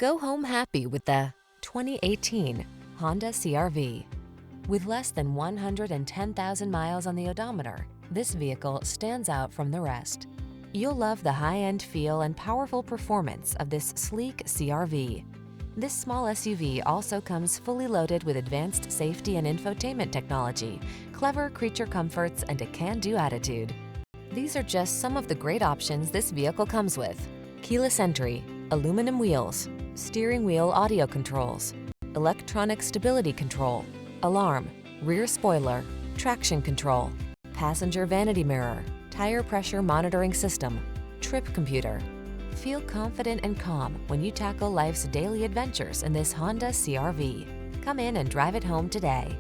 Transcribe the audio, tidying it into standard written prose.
Go home happy with the 2018 Honda CR-V. With less than 110,000 miles on the odometer, this vehicle stands out from the rest. You'll love the high-end feel and powerful performance of this sleek CR-V. This small SUV also comes fully loaded with advanced safety and infotainment technology, clever creature comforts, and a can-do attitude. These are just some of the great options this vehicle comes with: keyless entry, aluminum wheels, steering wheel audio controls, electronic stability control, alarm, rear spoiler, traction control, passenger vanity mirror, tire pressure monitoring system, trip computer. Feel confident and calm when you tackle life's daily adventures in this Honda CR-V. Come in and drive it home today.